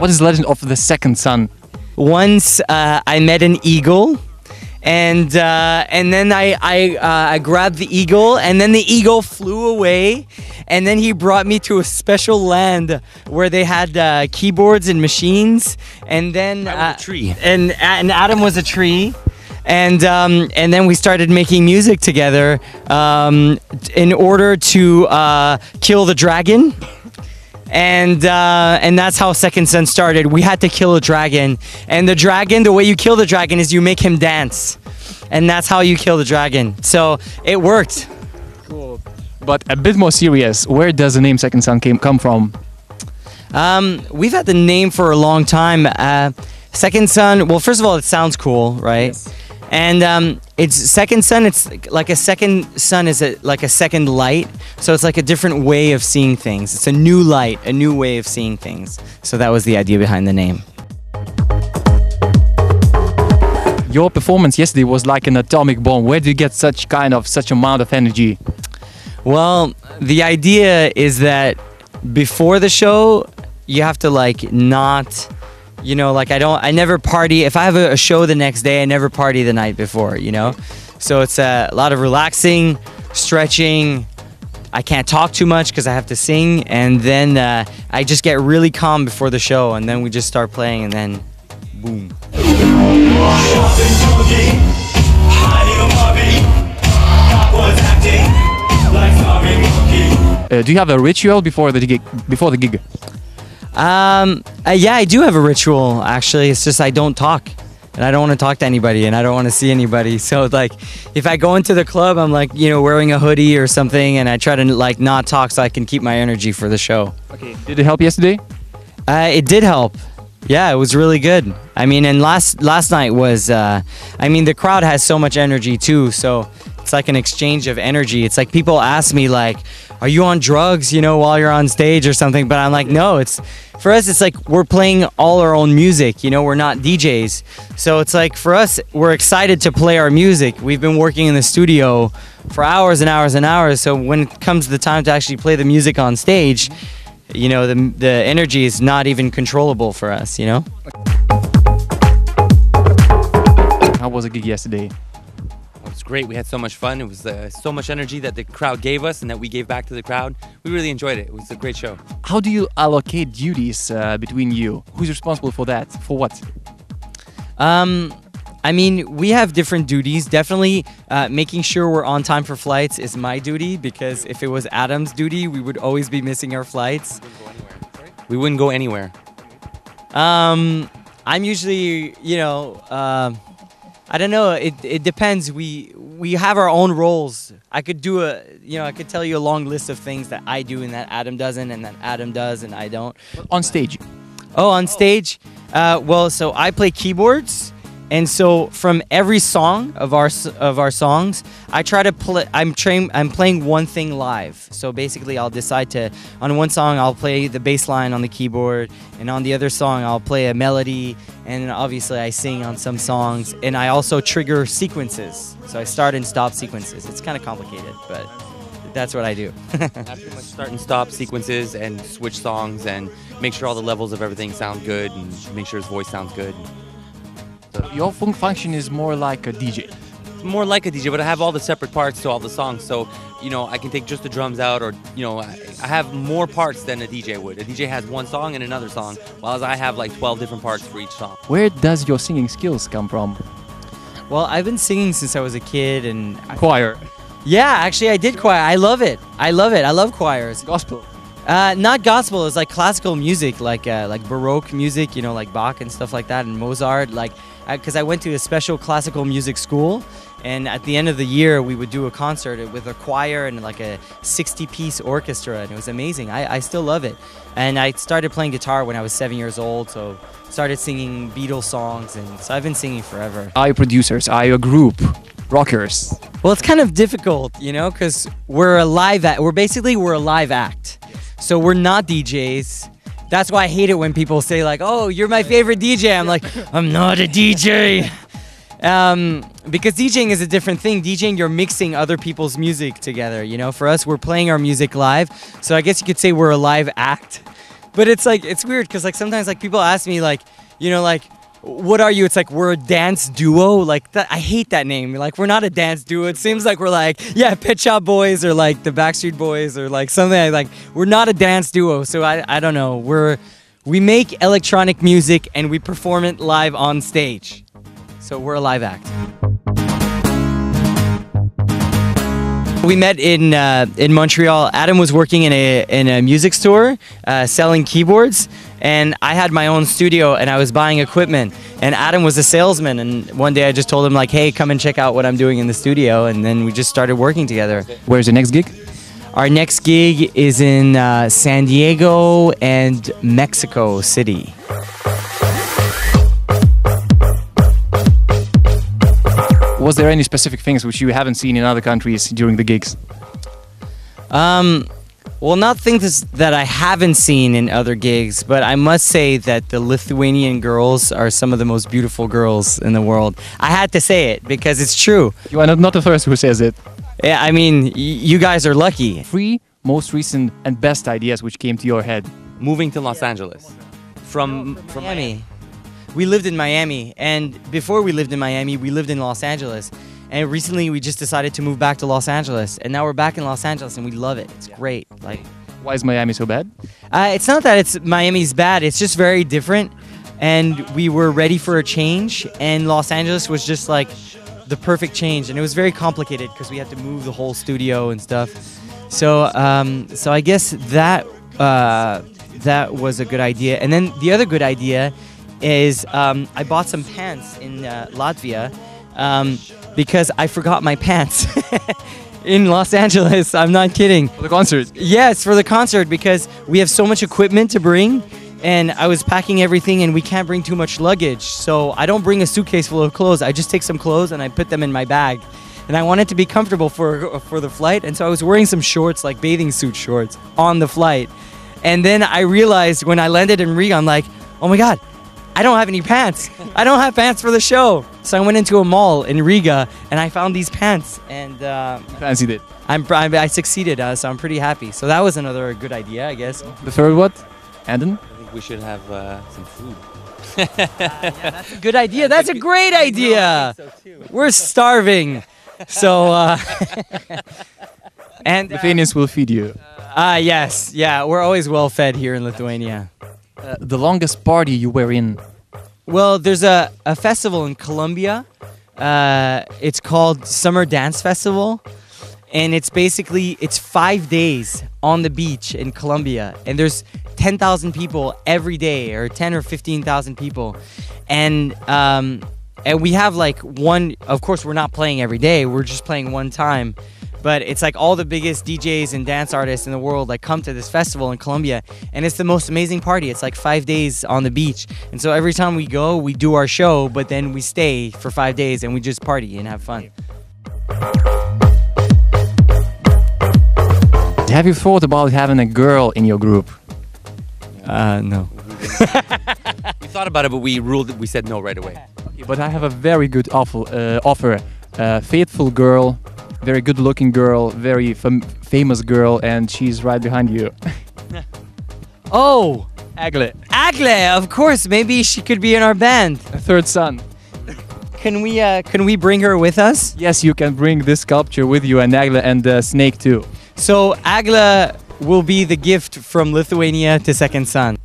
What is the legend of the second son? Once I met an eagle, and then I grabbed the eagle, and then the eagle flew away, and then he brought me to a special land where they had keyboards and machines, and then a tree. and Adam was a tree. And then we started making music together in order to kill the dragon. And that's how Second Son started. We had to kill a dragon. And the dragon, the way you kill the dragon is you make him dance. And that's how you kill the dragon. So it worked. Cool. But a bit more serious, where does the name Second Son come from? We've had the name for a long time. Second Son, well, first of all, it sounds cool, right? Yes. And it's Second Son. It's like a second sun is like a second light. So it's like a different way of seeing things. It's a new light, a new way of seeing things. So that was the idea behind the name. Your performance yesterday was like an atomic bomb. Where do you get such amount of energy? Well, the idea is that before the show, you have to like not. You know, like I never party. If I have a show the next day, I never party the night before, you know? So it's a lot of relaxing, stretching. I can't talk too much because I have to sing. And then I just get really calm before the show. And then we just start playing and then boom. Do you have a ritual before the gig? Yeah, I do have a ritual, actually. It's just I don't talk. And I don't want to talk to anybody, and I don't want to see anybody. So, like, if I go into the club, I'm, like, you know, wearing a hoodie or something, and I try to, like, not talk so I can keep my energy for the show. Okay. Did it help yesterday? It did help. Yeah, it was really good. I mean, and last night was, I mean, the crowd has so much energy, too, so it's like an exchange of energy. It's like people ask me, like, are you on drugs, you know, while you're on stage or something? But I'm like, no, for us, it's like we're playing all our own music, you know, we're not DJs. So it's like for us, we're excited to play our music. We've been working in the studio for hours and hours and hours. So when it comes to the time to actually play the music on stage, you know, the energy is not even controllable for us, you know? How was the gig yesterday? It was great. We had so much fun. It was so much energy that the crowd gave us and that we gave back to the crowd. We really enjoyed it. It was a great show. How do you allocate duties between you? Who's responsible for that? For what? I mean, we have different duties. Definitely making sure we're on time for flights is my duty, because if it was Adam's duty, we would always be missing our flights. We wouldn't go anywhere. I'm usually, you know, I don't know. It depends. We have our own roles. I could tell you a long list of things that I do and that Adam doesn't, and that Adam does and I don't. On stage? Oh, on stage? Well, so I play keyboards, and so from every song of our songs, I try to play. I'm playing one thing live. So basically, I'll decide to on one song I'll play the bass line on the keyboard, and on the other song I'll play a melody, and obviously I sing on some songs, and I also trigger sequences. So I start and stop sequences. It's kind of complicated, but that's what I do. I pretty much start and stop sequences and switch songs and make sure all the levels of everything sound good and make sure his voice sounds good. So your function is more like a DJ? It's more like a DJ, but I have all the separate parts to all the songs. So, you know, I can take just the drums out, or, you know, I have more parts than a DJ would. A DJ has one song and another song, while I have like 12 different parts for each song. Where does your singing skills come from? Well, I've been singing since I was a kid, and choir. Yeah, actually I did choir. I love it. I love choirs. Gospel. Not gospel. It's like classical music, like Baroque music, you know, like Bach and stuff like that, and Mozart. Like, because I went to a special classical music school, and at the end of the year we would do a concert with a choir and like a 60-piece orchestra, and it was amazing. I still love it. And I started playing guitar when I was 7 years old, so started singing Beatles songs, and so I've been singing forever. Are you producers? Are you a group? Rockers? Well, it's kind of difficult, you know, because we're a live act. We're a live act. So we're not DJs. That's why I hate it when people say like, oh, you're my favorite DJ. I'm like, I'm not a DJ. Because DJing is a different thing. DJing, you're mixing other people's music together, you know. For us, we're playing our music live. So I guess you could say we're a live act. But it's like, it's weird because like sometimes like people ask me like, you know, like, what are you? It's like, we're a dance duo. Like that, I hate that name. Like, we're not a dance duo. It seems like we're like, yeah, Pet Shop Boys or like the Backstreet Boys or like something like we're not a dance duo. So I don't know. We make electronic music and we perform it live on stage. So we're a live act. We met in Montreal. Adam was working in a music store selling keyboards, and I had my own studio and I was buying equipment. And Adam was a salesman, and one day I just told him like, hey, come and check out what I'm doing in the studio, and then we just started working together. Where's the next gig? Our next gig is in San Diego and Mexico City. Was there any specific things which you haven't seen in other countries during the gigs? Well, not things that I haven't seen in other gigs, but I must say that the Lithuanian girls are some of the most beautiful girls in the world. I had to say it because it's true. You are not the first who says it. Yeah, I mean, you guys are lucky. 3 most recent and best ideas which came to your head. Moving to Los Angeles from Miami. We lived in Miami, and before we lived in Miami, we lived in Los Angeles. And recently we just decided to move back to Los Angeles, and now we're back in Los Angeles and we love it. It's great. Like, why is Miami so bad? It's not that Miami's bad, it's just very different, and we were ready for a change, and Los Angeles was just like the perfect change, and it was very complicated because we had to move the whole studio and stuff. So I guess that was a good idea. And then the other good idea is I bought some pants in Latvia because I forgot my pants in Los Angeles. I'm not kidding. For the concert? Yes, for the concert, because we have so much equipment to bring, and I was packing everything and we can't bring too much luggage. So I don't bring a suitcase full of clothes. I just take some clothes and I put them in my bag. And I wanted to be comfortable for the flight, and so I was wearing some shorts, like bathing suit shorts, on the flight. And then I realized when I landed in Riga, I'm like, oh my God, I don't have any pants. I don't have pants for the show. So I went into a mall in Riga and I found these pants, and you fancied it. I succeeded, so I'm pretty happy. So that was another good idea, I guess. The third what? Anden? I think we should have some food. Yeah, that's a good idea. That's a great idea. So too. We're starving. So and Lithuanians will feed you. yes, yeah, we're always well fed here in Lithuania. The longest party you were in? Well, there's a festival in Colombia. It's called Summer Dance Festival, and it's 5 days on the beach in Colombia, and there's 10,000 people every day, or 10 or 15,000 people, and we have like one. Of course, we're not playing every day. We're just playing one time. But it's like all the biggest DJs and dance artists in the world like come to this festival in Colombia, and it's the most amazing party. It's like 5 days on the beach, and so every time we go, we do our show, but then we stay for 5 days and we just party and have fun. Have you thought about having a girl in your group? No. We thought about it, but we said no right away. Okay, but I have a very good offer. Faithful girl, very good-looking girl, very famous girl, and she's right behind you. Oh, Agle. Agle, of course. Maybe she could be in our band. A third son. Can we bring her with us? Yes, you can bring this sculpture with you, and Agle and Snake too. So Agle will be the gift from Lithuania to Second Son.